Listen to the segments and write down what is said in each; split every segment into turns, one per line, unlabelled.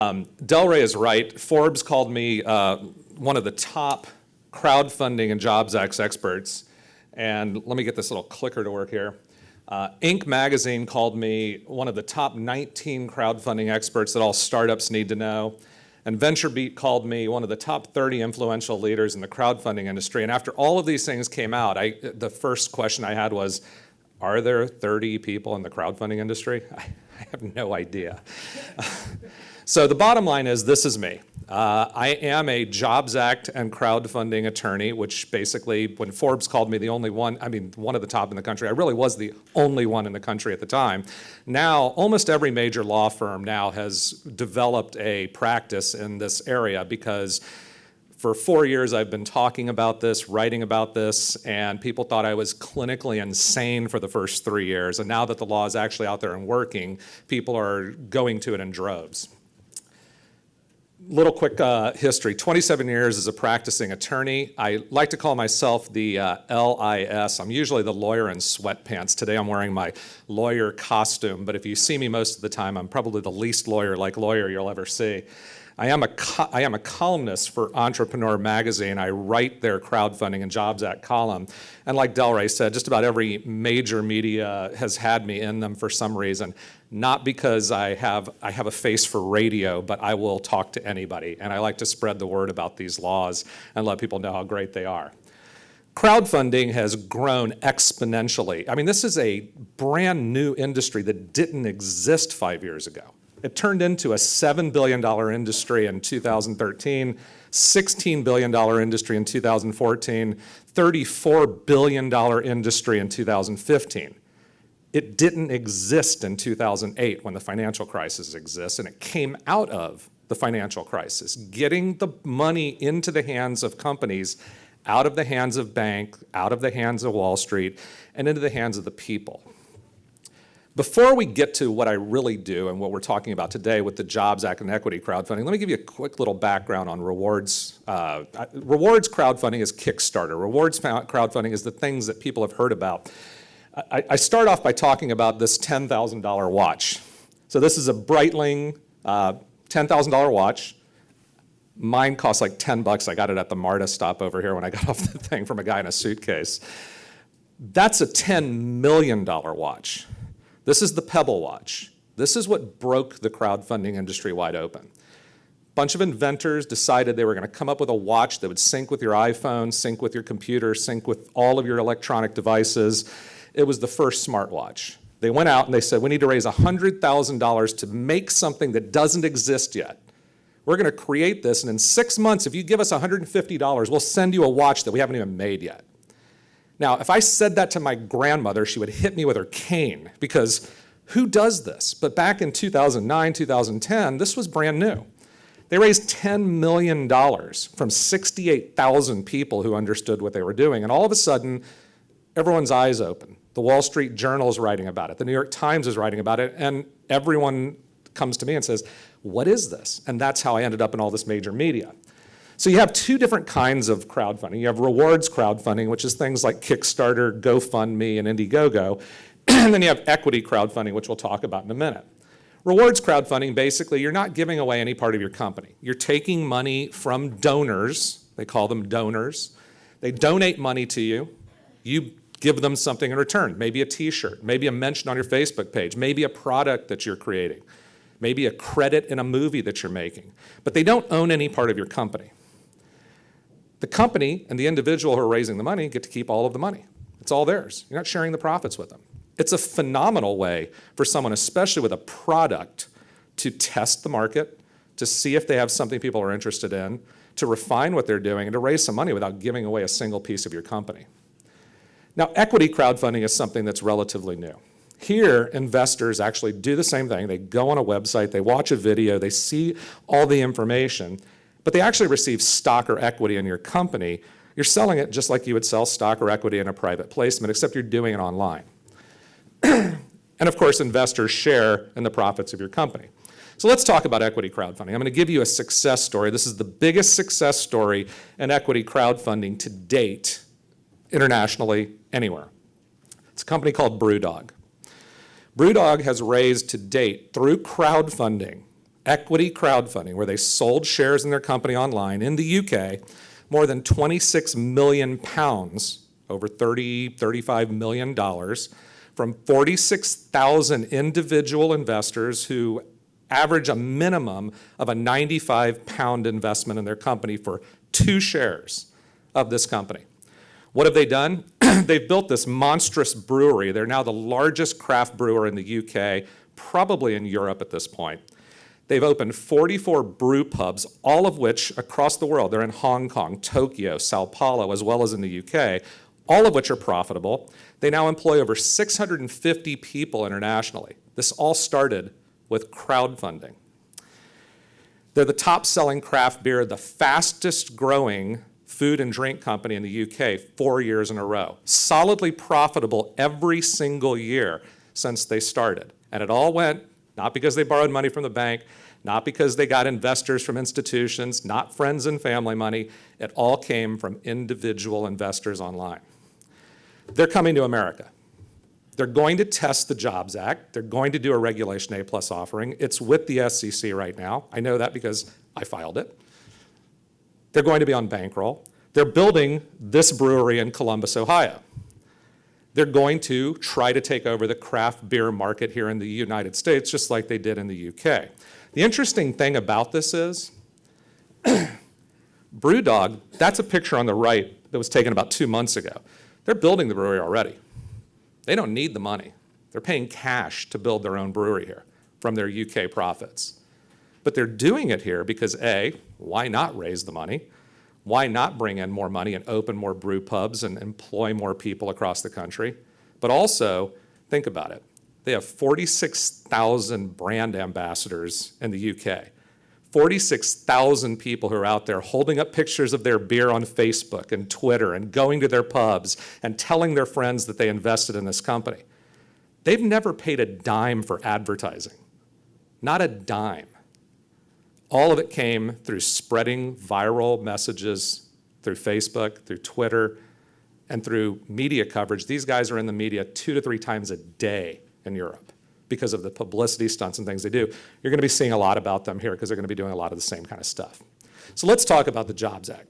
Delray is right. Forbes called me one of the top crowdfunding and Jobs Act experts. And let me get this little clicker to work here. Inc. magazine called me one of the top 19 crowdfunding experts that all startups need to know. And VentureBeat called me one of the top 30 influential leaders in the crowdfunding industry. And after all of these things came out, the first question I had was, are there 30 people in the crowdfunding industry? I have no idea. So the bottom line is, this is me. I am a Jobs Act and crowdfunding attorney, which basically, when Forbes called me the only one, I mean, one of the top in the country, I really was the only one in the country at the time. Now, almost every major law firm now has developed a practice in this area, because for 4 years I've been talking about this, writing about this, and people thought I was clinically insane for the first 3 years. And now that the law is actually out there and working, people are going to it in droves. Little quick history, 27 years as a practicing attorney. I like to call myself the LIS. I'm usually the lawyer in sweatpants. Today I'm wearing my lawyer costume, but if you see me most of the time, I'm probably the least lawyer-like lawyer you'll ever see. I am a columnist for Entrepreneur Magazine. I write their crowdfunding and Jobs Act column. And like Delray said, just about every major media has had me in them for some reason. Not because I have a face for radio, but I will talk to anybody. And I like to spread the word about these laws and let people know how great they are. Crowdfunding has grown exponentially. I mean, this is a brand new industry that didn't exist 5 years ago. It turned into a $7 billion industry in 2013, $16 billion industry in 2014, $34 billion industry in 2015. It didn't exist in 2008 when the financial crisis exists, and it came out of the financial crisis, getting the money into the hands of companies, out of the hands of banks, out of the hands of Wall Street, and into the hands of the people. Before we get to what I really do and what we're talking about today with the Jobs Act and equity crowdfunding, let me give you a quick little background on rewards. Rewards crowdfunding is Kickstarter. Rewards crowdfunding is the things that people have heard about. I start off by talking about this $10,000 watch. So this is a Breitling $10,000 watch. Mine costs like 10 bucks. I got it at the MARTA stop over here when I got off the thing from a guy in a suitcase. That's a $10 million watch. This is the Pebble watch. This is what broke the crowdfunding industry wide open. A bunch of inventors decided they were going to come up with a watch that would sync with your iPhone, sync with your computer, sync with all of your electronic devices. It was the first smartwatch. They went out and they said, we need to raise $100,000 to make something that doesn't exist yet. We're going to create this, and in 6 months, if you give us $150, we'll send you a watch that we haven't even made yet. Now, if I said that to my grandmother, she would hit me with her cane, because who does this? But back in 2009, 2010, this was brand new. They raised $10 million from 68,000 people who understood what they were doing, and all of a sudden, everyone's eyes open. The Wall Street Journal is writing about it. The New York Times is writing about it, and everyone comes to me and says, what is this? And that's how I ended up in all this major media. So you have two different kinds of crowdfunding. You have rewards crowdfunding, which is things like Kickstarter, GoFundMe, and Indiegogo. And then you have equity crowdfunding, which we'll talk about in a minute. Rewards crowdfunding, basically, you're not giving away any part of your company. You're taking money from donors. They call them donors. They donate money to you. You give them something in return, maybe a t-shirt, maybe a mention on your Facebook page, maybe a product that you're creating, maybe a credit in a movie that you're making. But they don't own any part of your company. The company and the individual who are raising the money get to keep all of the money. It's all theirs. You're not sharing the profits with them. It's a phenomenal way for someone, especially with a product, to test the market, to see if they have something people are interested in, to refine what they're doing, and to raise some money without giving away a single piece of your company. Now, equity crowdfunding is something that's relatively new. Here, investors actually do the same thing. They go on a website, they watch a video, they see all the information, but they actually receive stock or equity in your company. You're selling it just like you would sell stock or equity in a private placement, except you're doing it online. And of course, investors share in the profits of your company. So let's talk about equity crowdfunding. I'm going to give you a success story. This is the biggest success story in equity crowdfunding to date, internationally, anywhere. It's a company called BrewDog. BrewDog has raised to date, through crowdfunding, equity crowdfunding, where they sold shares in their company online in the UK, more than 26 million pounds, over $35 million, from 46,000 individual investors who average a minimum of a 95-pound investment in their company for 2 shares of this company. What have they done? They've built this monstrous brewery. They're now the largest craft brewer in the UK, probably in Europe at this point. They've opened 44 brew pubs, all of which across the world. They're in Hong Kong, Tokyo, Sao Paulo, as well as in the UK, all of which are profitable. They now employ over 650 people internationally. This all started with crowdfunding. They're the top-selling craft beer, the fastest-growing food and drink company in the UK 4 years in a row. Solidly profitable every single year since they started. And it all went not because they borrowed money from the bank, not because they got investors from institutions, not friends and family money. It all came from individual investors online. They're coming to America. They're going to test the Jobs Act. They're going to do a Regulation A+ offering. It's with the SEC right now. I know that because I filed it. They're going to be on bankroll. They're building this brewery in Columbus, Ohio. They're going to try to take over the craft beer market here in the United States, just like they did in the UK. The interesting thing about this is, BrewDog, that's a picture on the right that was taken about 2 months ago. They're building the brewery already. They don't need the money. They're paying cash to build their own brewery here from their UK profits. But they're doing it here because A, why not raise the money? Why not bring in more money and open more brew pubs and employ more people across the country? But also, think about it. They have 46,000 brand ambassadors in the UK. 46,000 people who are out there holding up pictures of their beer on Facebook and Twitter and going to their pubs and telling their friends that they invested in this company. They've never paid a dime for advertising. Not a dime. All of it came through spreading viral messages through Facebook, through Twitter, and through media coverage. These guys are in the media 2 to 3 times a day in Europe because of the publicity stunts and things they do. You're going to be seeing a lot about them here because they're going to be doing a lot of the same kind of stuff. So let's talk about the Jobs Act.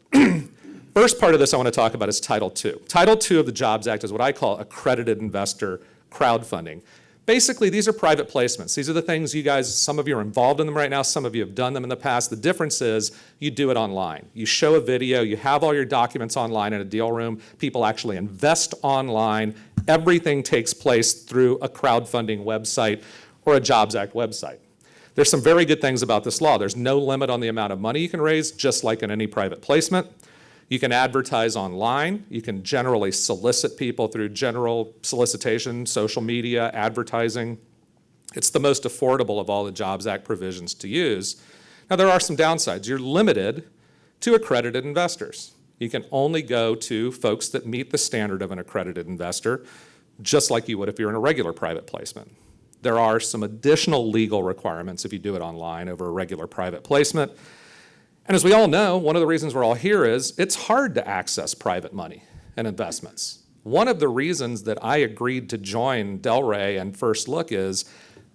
First part of this I want to talk about is Title II. Title II of the Jobs Act is what I call accredited investor crowdfunding. Basically, these are private placements. These are the things you guys, some of you are involved in them right now, some of you have done them in the past. The difference is you do it online. You show a video, you have all your documents online in a deal room, people actually invest online. Everything takes place through a crowdfunding website or a Jobs Act website. There's some very good things about this law. There's no limit on the amount of money you can raise, just like in any private placement. You can advertise online. You can generally solicit people through general solicitation, social media, advertising. It's the most affordable of all the Jobs Act provisions to use. Now, there are some downsides. You're limited to accredited investors. You can only go to folks that meet the standard of an accredited investor, just like you would if you're in a regular private placement. There are some additional legal requirements if you do it online over a regular private placement. And as we all know, one of the reasons we're all here is it's hard to access private money and investments. One of the reasons that I agreed to join Delray and First Look is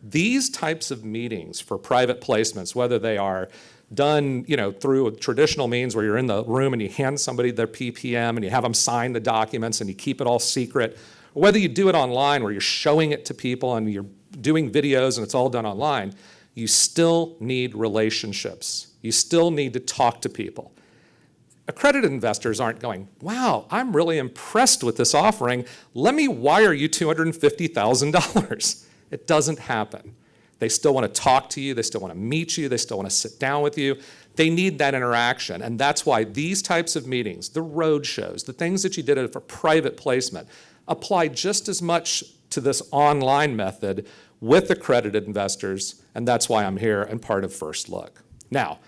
these types of meetings for private placements, whether they are done through traditional means where you're in the room and you hand somebody their PPM and you have them sign the documents and you keep it all secret, or whether you do it online where you're showing it to people and you're doing videos and it's all done online, you still need relationships. You still need to talk to people. Accredited investors aren't going, wow, I'm really impressed with this offering. Let me wire you $250,000. It doesn't happen. They still want to talk to you. They still want to meet you. They still want to sit down with you. They need that interaction. And that's why these types of meetings, the road shows, the things that you did for private placement, apply just as much to this online method with accredited investors. And that's why I'm here and part of First Look. Now,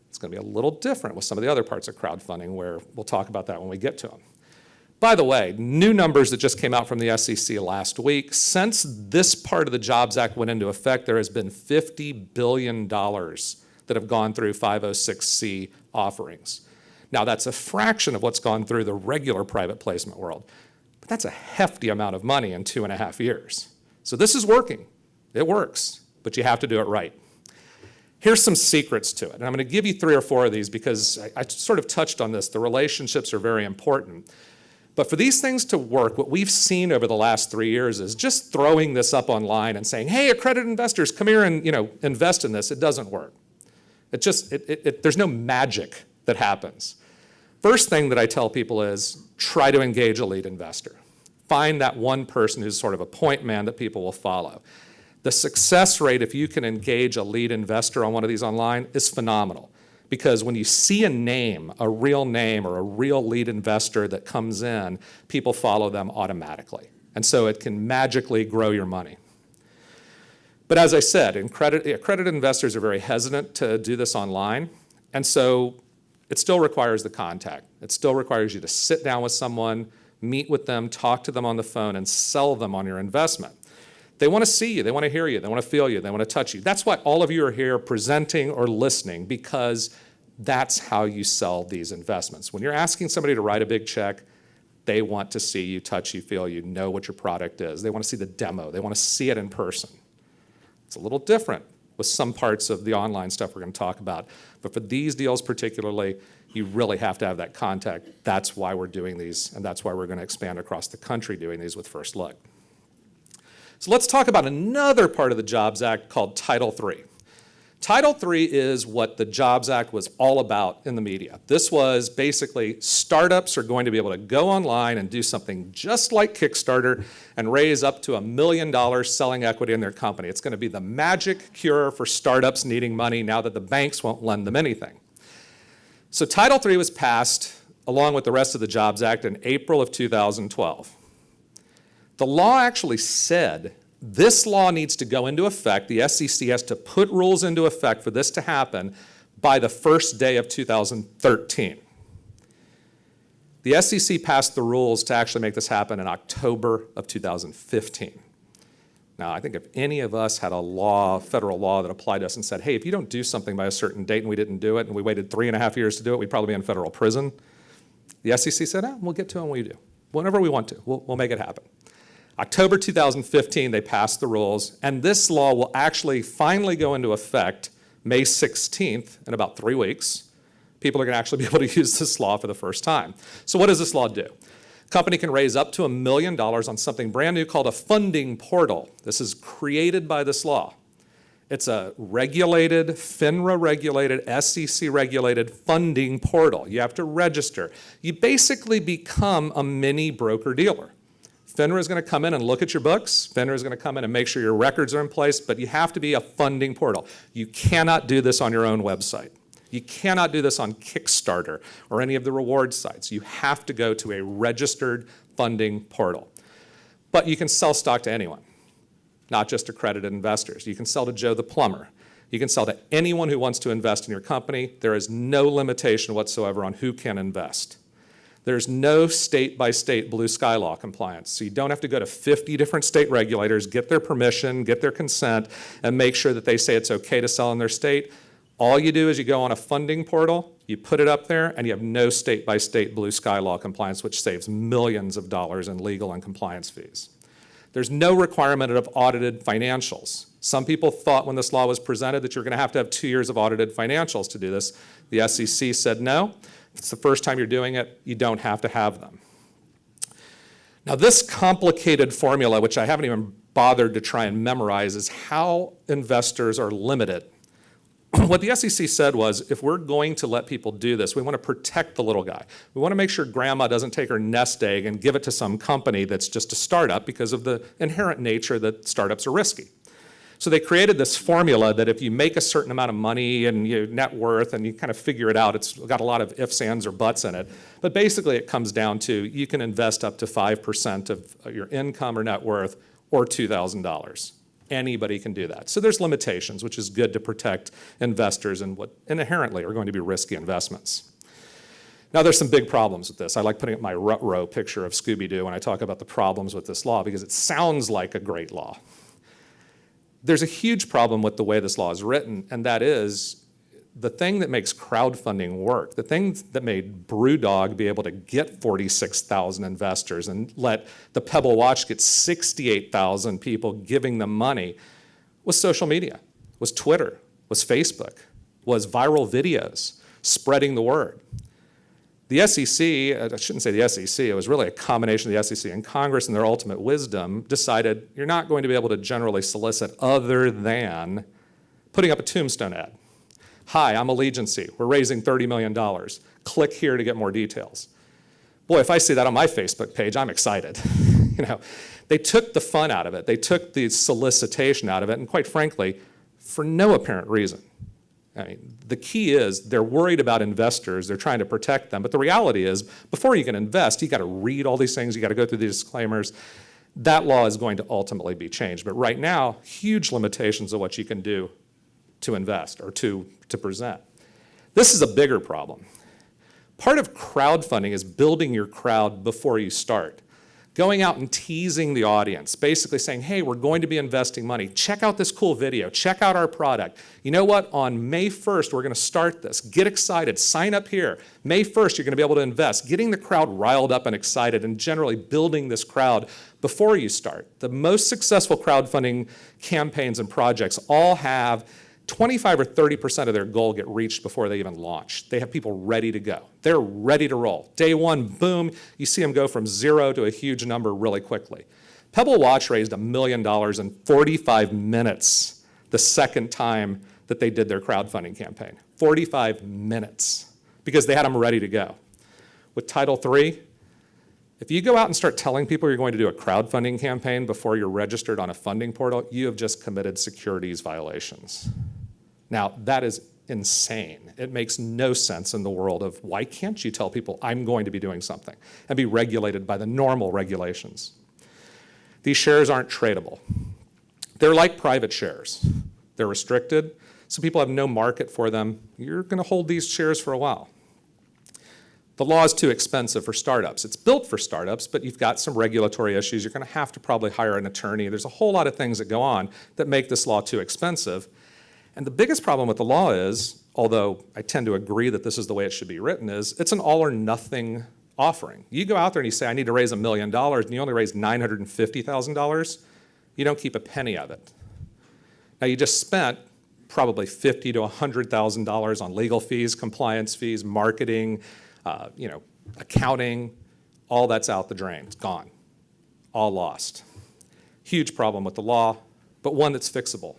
it's going to be a little different with some of the other parts of crowdfunding where we'll talk about that when we get to them. By the way, new numbers that just came out from the SEC last week. Since this part of the Jobs Act went into effect, there has been $50 billion that have gone through 506C offerings. Now, that's a fraction of what's gone through the regular private placement world, but that's a hefty amount of money in 2.5 years. So this is working. It works, but you have to do it right. Here's some secrets to it. And I'm going to give you 3 or 4 of these because I sort of touched on this. The relationships are very important. But for these things to work, what we've seen over the last 3 years is just throwing this up online and saying, hey, accredited investors, come here and invest in this. It doesn't work. There's no magic that happens. First thing that I tell people is try to engage a lead investor. Find that one person who's sort of a point man that people will follow. The success rate, if you can engage a lead investor on one of these online, is phenomenal. Because when you see a name, a real name or a real lead investor that comes in, people follow them automatically. And so it can magically grow your money. But as I said, accredited investors are very hesitant to do this online. And so it still requires the contact. It still requires you to sit down with someone, meet with them, talk to them on the phone, and sell them on your investment. They want to see you, they want to hear you, they want to feel you, they want to touch you. That's why all of you are here presenting or listening, because that's how you sell these investments. When you're asking somebody to write a big check, they want to see you, touch you, feel you, know what your product is. They want to see the demo. They want to see it in person. It's a little different with some parts of the online stuff we're going to talk about. But for these deals particularly, you really have to have that contact. That's why we're doing these, and that's why we're going to expand across the country doing these with First Look. So let's talk about another part of the Jobs Act called Title III. Title III is what the Jobs Act was all about in the media. This was basically startups are going to be able to go online and do something just like Kickstarter and raise up to $1 million selling equity in their company. It's going to be the magic cure for startups needing money now that the banks won't lend them anything. So Title III was passed along with the rest of the Jobs Act in April of 2012. The law actually said this law needs to go into effect. The SEC has to put rules into effect for this to happen by the first day of 2013. The SEC passed the rules to actually make this happen in October of 2015. Now, I think if any of us had a law, federal law that applied to us and said, hey, if you don't do something by a certain date and we didn't do it and we waited 3.5 years to do it, we'd probably be in federal prison. The SEC said, we'll get to it when we do. Whenever we want to, we'll make it happen. October 2015, they passed the rules, and this law will actually finally go into effect May 16th, in about 3 weeks. People are going to actually be able to use this law for the first time. So what does this law do? A company can raise up to $1 million on something brand new called a funding portal. This is created by this law. It's a regulated, FINRA-regulated, SEC-regulated funding portal. You have to register. You basically become a mini broker-dealer. FINRA is going to come in and look at your books. FINRA is going to come in and make sure your records are in place, but you have to be a funding portal. You cannot do this on your own website. You cannot do this on Kickstarter or any of the reward sites. You have to go to a registered funding portal. But you can sell stock to anyone, not just accredited investors. You can sell to Joe the plumber. You can sell to anyone who wants to invest in your company. There is no limitation whatsoever on who can invest. There's no state-by-state blue sky law compliance. So you don't have to go to 50 different state regulators, get their permission, get their consent, and make sure that they say it's okay to sell in their state. All you do is you go on a funding portal, you put it up there, and you have no state-by-state blue sky law compliance, which saves millions of dollars in legal and compliance fees. There's no requirement of audited financials. Some people thought when this law was presented that you're going to have 2 years of audited financials to do this. The SEC said no. If it's the first time you're doing it, you don't have to have them. Now, this complicated formula, which I haven't even bothered to try and memorize, is how investors are limited. What the SEC said was, if we're going to let people do this, we want to protect the little guy. We want to make sure grandma doesn't take her nest egg and give it to some company that's just a startup because of the inherent nature that startups are risky. So they created this formula that if you make a certain amount of money and your net worth and you kind of figure it out, it's got a lot of ifs, ands, or buts in it. But basically it comes down to you can invest up to 5% of your income or net worth or $2,000. Anybody can do that. So there's limitations, which is good to protect investors in what inherently are going to be risky investments. Now there's some big problems with this. I like putting up my Ruh-Roh picture of Scooby-Doo when I talk about the problems with this law because it sounds like a great law. There's a huge problem with the way this law is written, and that is the thing that makes crowdfunding work, the thing that made BrewDog be able to get 46,000 investors and let the Pebble Watch get 68,000 people giving them money was social media, was Twitter, was Facebook, was viral videos, spreading the word. The SEC, I shouldn't say the SEC, it was really a combination of the SEC and Congress in their ultimate wisdom, decided you're not going to be able to generally solicit other than putting up a tombstone ad. Hi, I'm Allegiancy. We're raising $30 million. Click here to get more details. Boy, if I see that on my Facebook page, I'm excited. They took the fun out of it. They took the solicitation out of it, and quite frankly, for no apparent reason. I mean, the key is they're worried about investors. They're trying to protect them. But the reality is, before you can invest, you got to read all these things. You got to go through these disclaimers. That law is going to ultimately be changed. But right now, huge limitations of what you can do to invest or to present. This is a bigger problem. Part of crowdfunding is building your crowd before you start. Going out and teasing the audience, basically saying, hey, we're going to be investing money. Check out this cool video. Check out our product. You know what? On May 1st, we're going to start this. Get excited. Sign up here. May 1st, you're going to be able to invest. Getting the crowd riled up and excited and generally building this crowd before you start. The most successful crowdfunding campaigns and projects all have 25 or 30% of their goal get reached before they even launch. They have people ready to go. They're ready to roll. Day one, boom, you see them go from 0 to a huge number really quickly. Pebble Watch raised $1 million in 45 minutes the second time that they did their crowdfunding campaign. 45 minutes, because they had them ready to go. With Title III, if you go out and start telling people you're going to do a crowdfunding campaign before you're registered on a funding portal, you have just committed securities violations. Now, that is insane. It makes no sense in the world of why can't you tell people I'm going to be doing something and be regulated by the normal regulations. These shares aren't tradable. They're like private shares. They're restricted, so people have no market for them. You're going to hold these shares for a while. The law is too expensive for startups. It's built for startups, but you've got some regulatory issues. You're going to have to probably hire an attorney. There's a whole lot of things that go on that make this law too expensive. And the biggest problem with the law is, although I tend to agree that this is the way it should be written, is it's an all or nothing offering. You go out there and you say, I need to raise $1 million, and you only raise $950,000, you don't keep a penny of it. Now, you just spent probably $50,000 to $100,000 on legal fees, compliance fees, marketing, accounting. All that's out the drain. It's gone. All lost. Huge problem with the law, but one that's fixable.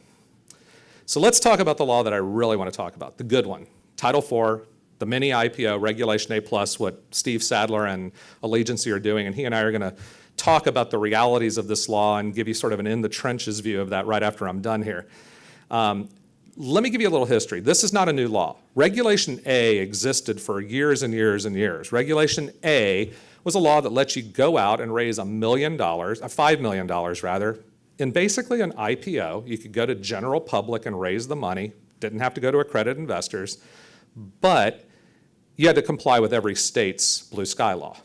So let's talk about the law that I really want to talk about, the good one. Title IV, the mini IPO, Regulation A+, what Steve Sadler and Allegiancy are doing, and he and I are going to talk about the realities of this law and give you sort of an in-the-trenches view of that right after I'm done here. Let me give you a little history. This is not a new law. Regulation A existed for years and years and years. Regulation A was a law that lets you go out and raise $5 million rather, in basically an IPO. You could go to general public and raise the money, didn't have to go to accredited investors, but you had to comply with every state's blue sky law.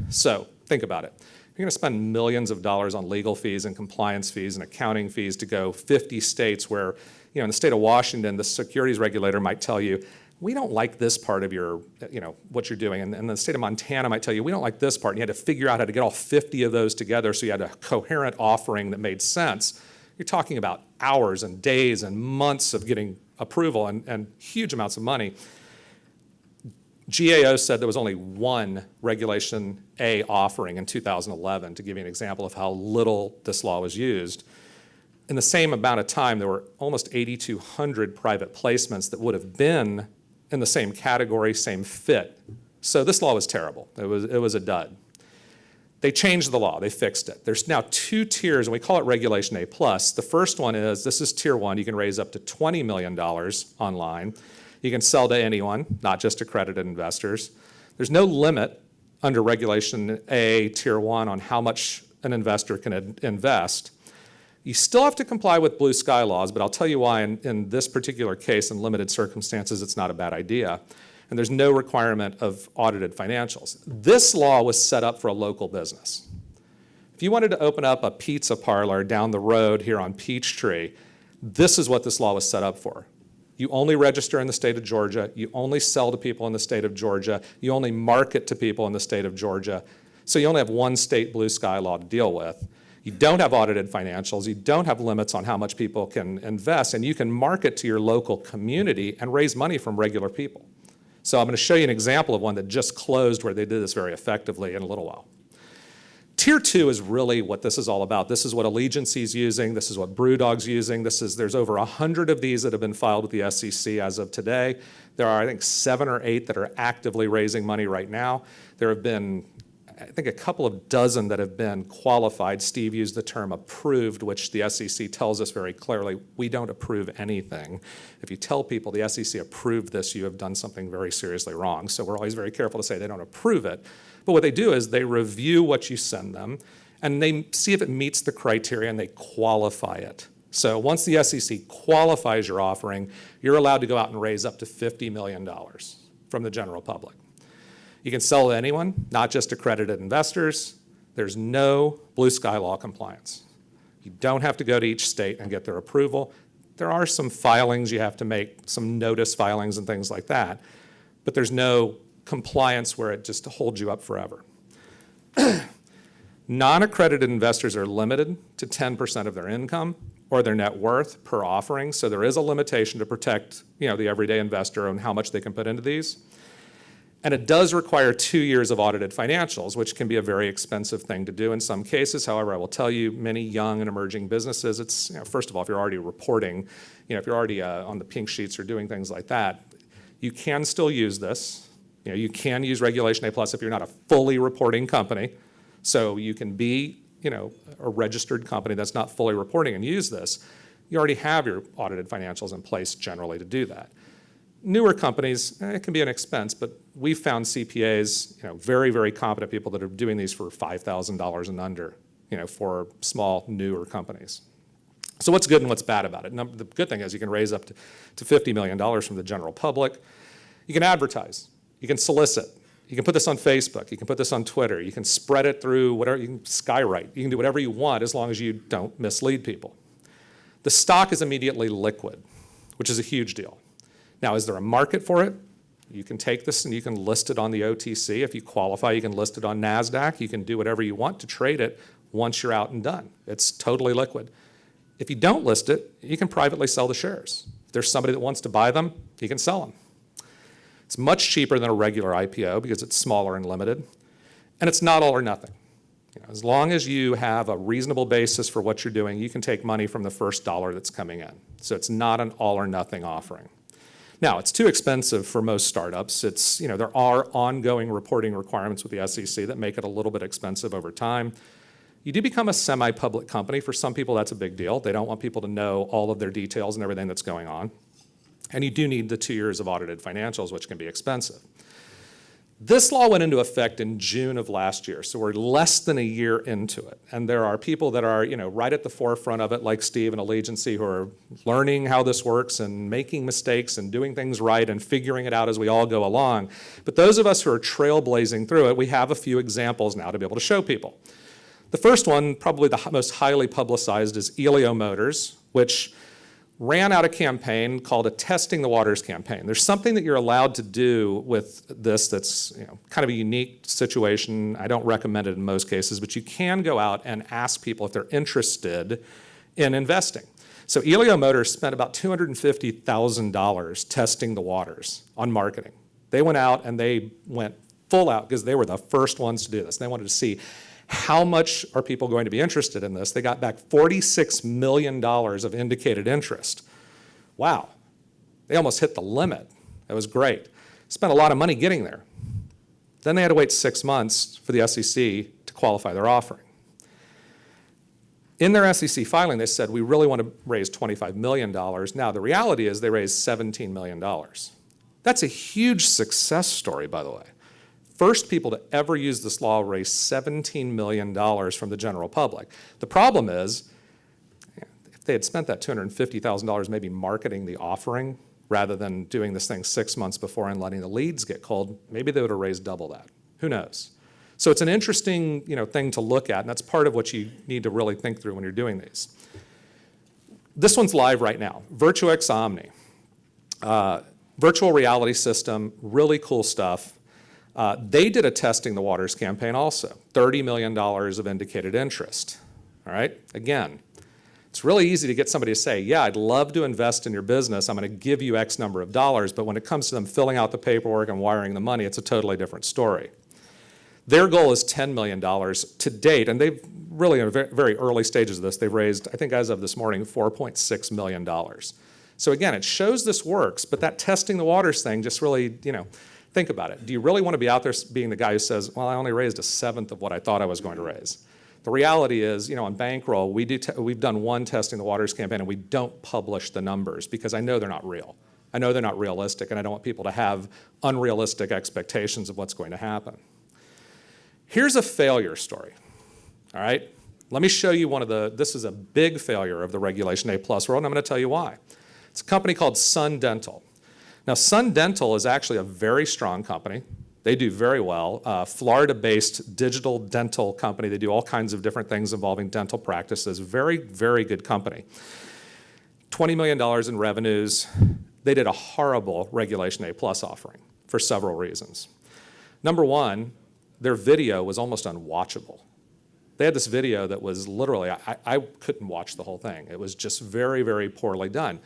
So think about it. You're going to spend millions of dollars on legal fees and compliance fees and accounting fees to go 50 states where, in the state of Washington, the securities regulator might tell you, we don't like this part of your, what you're doing. And the state of Montana might tell you, we don't like this part. And you had to figure out how to get all 50 of those together so you had a coherent offering that made sense. You're talking about hours and days and months of getting approval and huge amounts of money. GAO said there was only one Regulation A offering in 2011, to give you an example of how little this law was used. In the same amount of time, there were almost 8,200 private placements that would have been in the same category, same fit. So this law was terrible. It was a dud. They changed the law. They fixed it. There's now 2 tiers, and we call it Regulation A+. The first one is, this is Tier 1. You can raise up to $20 million online. You can sell to anyone, not just accredited investors. There's no limit under Regulation A, Tier 1, on how much an investor can invest. You still have to comply with blue sky laws, but I'll tell you why in this particular case, in limited circumstances, it's not a bad idea. And there's no requirement of audited financials. This law was set up for a local business. If you wanted to open up a pizza parlor down the road here on Peachtree, this is what this law was set up for. You only register in the state of Georgia. You only sell to people in the state of Georgia. You only market to people in the state of Georgia. So you only have one state blue sky law to deal with. You don't have audited financials. You don't have limits on how much people can invest, and you can market to your local community and raise money from regular people. So I'm going to show you an example of one that just closed where they did this very effectively in a little while. Tier 2 is really what this is all about. This is what Allegiance's using. This is what BrewDog's using. There's over 100 of these that have been filed with the SEC as of today. There are, I think, 7 or 8 that are actively raising money right now. There have been, I think, a couple of dozen that have been qualified. Steve used the term approved, which the SEC tells us very clearly, we don't approve anything. If you tell people the SEC approved this, you have done something very seriously wrong. So we're always very careful to say they don't approve it. But what they do is they review what you send them, and they see if it meets the criteria, and they qualify it. So once the SEC qualifies your offering, you're allowed to go out and raise up to $50 million from the general public. You can sell to anyone, not just accredited investors. There's no blue sky law compliance. You don't have to go to each state and get their approval. There are some filings you have to make, some notice filings and things like that, but there's no compliance where it just holds you up forever. Non-accredited investors are limited to 10% of their income or their net worth per offering, so there is a limitation to protect, the everyday investor on how much they can put into these. And it does require 2 years of audited financials, which can be a very expensive thing to do in some cases. However, I will tell you, many young and emerging businesses, it's, first of all, if you're already reporting, if you're already on the pink sheets or doing things like that, you can still use this. You can use Regulation A+ if you're not a fully reporting company. So you can be, a registered company that's not fully reporting and use this. You already have your audited financials in place generally to do that. Newer companies, it can be an expense, but we've found CPAs, very, very competent people that are doing these for $5,000 and under, for small, newer companies. So what's good and what's bad about it? The good thing is you can raise up to $50 million from the general public. You can advertise. You can solicit. You can put this on Facebook. You can put this on Twitter. You can spread it through whatever. You can skywrite. You can do whatever you want as long as you don't mislead people. The stock is immediately liquid, which is a huge deal. Now, is there a market for it? You can take this and you can list it on the OTC. If you qualify, you can list it on NASDAQ. You can do whatever you want to trade it once you're out and done. It's totally liquid. If you don't list it, you can privately sell the shares. If there's somebody that wants to buy them, you can sell them. It's much cheaper than a regular IPO because it's smaller and limited. And it's not all or nothing. As long as you have a reasonable basis for what you're doing, you can take money from the first dollar that's coming in. So it's not an all or nothing offering. Now, it's too expensive for most startups. There are ongoing reporting requirements with the SEC that make it a little bit expensive over time. You do become a semi-public company. For some people, that's a big deal. They don't want people to know all of their details and everything that's going on. And you do need the 2 years of audited financials, which can be expensive. This law went into effect in June of last year, so we're less than a year into it. And there are people that are, right at the forefront of it, like Steve and Allegiance, who are learning how this works and making mistakes and doing things right and figuring it out as we all go along. But those of us who are trailblazing through it, we have a few examples now to be able to show people. The first one, probably the most highly publicized, is Elio Motors, which ran out a campaign called a Testing the Waters campaign. There's something that you're allowed to do with this that's kind of a unique situation. I don't recommend it in most cases, but you can go out and ask people if they're interested in investing. So Elio Motors spent about $250,000 testing the waters on marketing. They went out and they went full out because they were the first ones to do this. They wanted to see how much are people going to be interested in this? They got back $46 million of indicated interest. Wow. They almost hit the limit. That was great. Spent a lot of money getting there. Then they had to wait 6 months for the SEC to qualify their offering. In their SEC filing, they said, we really want to raise $25 million. Now, the reality is they raised $17 million. That's a huge success story, by the way. First people to ever use this law raised $17 million from the general public. The problem is, if they had spent that $250,000 maybe marketing the offering rather than doing this thing 6 months before and letting the leads get cold, maybe they would have raised double that. Who knows? So it's an interesting thing to look at, and that's part of what you need to really think through when you're doing these. This one's live right now, VirtuX Omni. Virtual reality system, really cool stuff. They did a Testing the Waters campaign also, $30 million of indicated interest. all right? Again, it's really easy to get somebody to say, yeah, I'd love to invest in your business. I'm going to give you X number of dollars. But when it comes to them filling out the paperwork and wiring the money, it's a totally different story. Their goal is $10 million to date, and they've really, in very, very early stages of this, they've raised, I think as of this morning, $4.6 million. So again, it shows this works, but that testing the waters thing just really, think about it. Do you really want to be out there being the guy who says, well, I only raised 1/7 of what I thought I was going to raise? The reality is, on Bankroll, we've done one testing the waters campaign, and we don't publish the numbers because I know they're not real. I know they're not realistic, and I don't want people to have unrealistic expectations of what's going to happen. Here's a failure story, all right? Let me show you this is a big failure of the Regulation A+ world, and I'm going to tell you why. It's a company called Sun Dental. Now, Sun Dental is actually a very strong company. They do very well. Florida-based digital dental company. They do all kinds of different things involving dental practices. Very, very good company. $20 million in revenues. They did a horrible Regulation A+ offering for several reasons. Number one, their video was almost unwatchable. They had this video that was literally, I couldn't watch the whole thing. It was just very, very poorly done.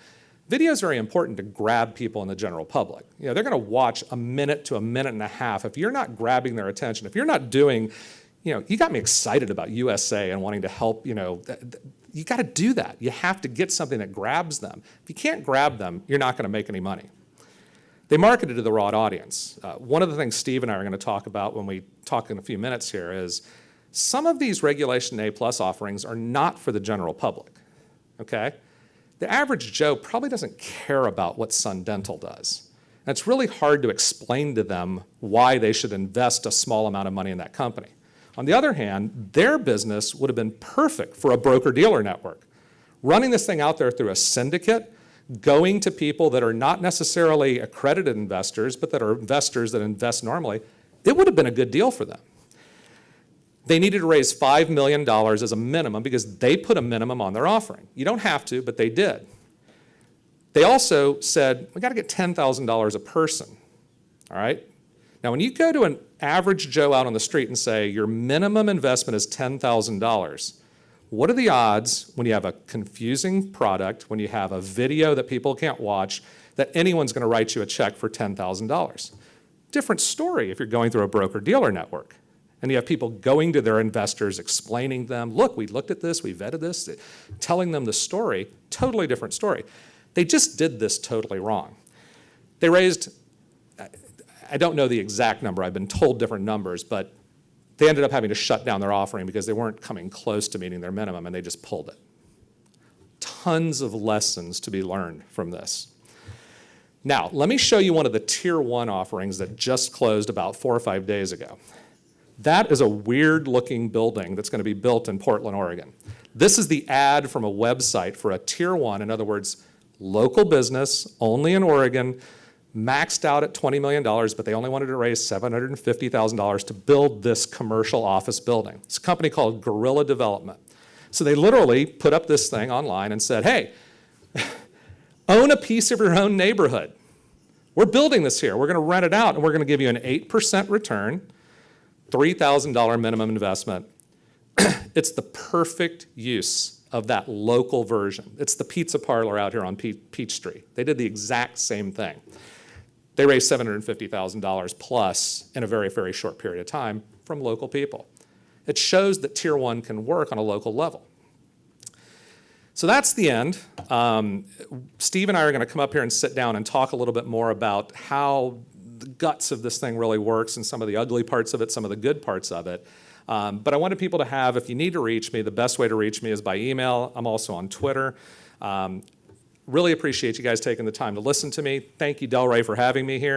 Video is very important to grab people in the general public. They're going to watch a minute to a minute and a half. If you're not grabbing their attention, if you're not doing, you got me excited about USA and wanting to help, you got to do that. You have to get something that grabs them. If you can't grab them, you're not going to make any money. They marketed to the wrong audience. One of the things Steve and I are going to talk about when we talk in a few minutes here is some of these Regulation A+ offerings are not for the general public, okay? The average Joe probably doesn't care about what Sun Dental does. And it's really hard to explain to them why they should invest a small amount of money in that company. On the other hand, their business would have been perfect for a broker-dealer network. Running this thing out there through a syndicate, going to people that are not necessarily accredited investors, but that are investors that invest normally, it would have been a good deal for them. They needed to raise $5 million as a minimum because they put a minimum on their offering. You don't have to, but they did. They also said, we got to get $10,000 a person, all right? Now, when you go to an average Joe out on the street and say your minimum investment is $10,000, what are the odds when you have a confusing product, when you have a video that people can't watch, that anyone's going to write you a check for $10,000? Different story if you're going through a broker-dealer network. And you have people going to their investors, explaining them, look, we looked at this, we vetted this, telling them the story, totally different story. They just did this totally wrong. They raised, I don't know the exact number, I've been told different numbers, but they ended up having to shut down their offering because they weren't coming close to meeting their minimum, and they just pulled it. Tons of lessons to be learned from this. Now, let me show you one of the Tier 1 offerings that just closed about 4 or 5 days ago. That is a weird-looking building that's going to be built in Portland, Oregon. This is the ad from a website for a Tier 1, in other words, local business, only in Oregon, maxed out at $20 million, but they only wanted to raise $750,000 to build this commercial office building. It's a company called Guerrilla Development. So they literally put up this thing online and said, hey, own a piece of your own neighborhood. We're building this here. We're going to rent it out, and we're going to give you an 8% return, $3,000 minimum investment. It's the perfect use of that local version. It's the pizza parlor out here on Peachtree. They did the exact same thing. They raised $750,000 plus in a very, very short period of time from local people. It shows that Tier 1 can work on a local level. So that's the end. Steve and I are going to come up here and sit down and talk a little bit more about how the guts of this thing really works and some of the ugly parts of it, some of the good parts of it. But I wanted people to have, if you need to reach me, the best way to reach me is by email. I'm also on Twitter. Really appreciate you guys taking the time to listen to me. Thank you, Delray, for having me here.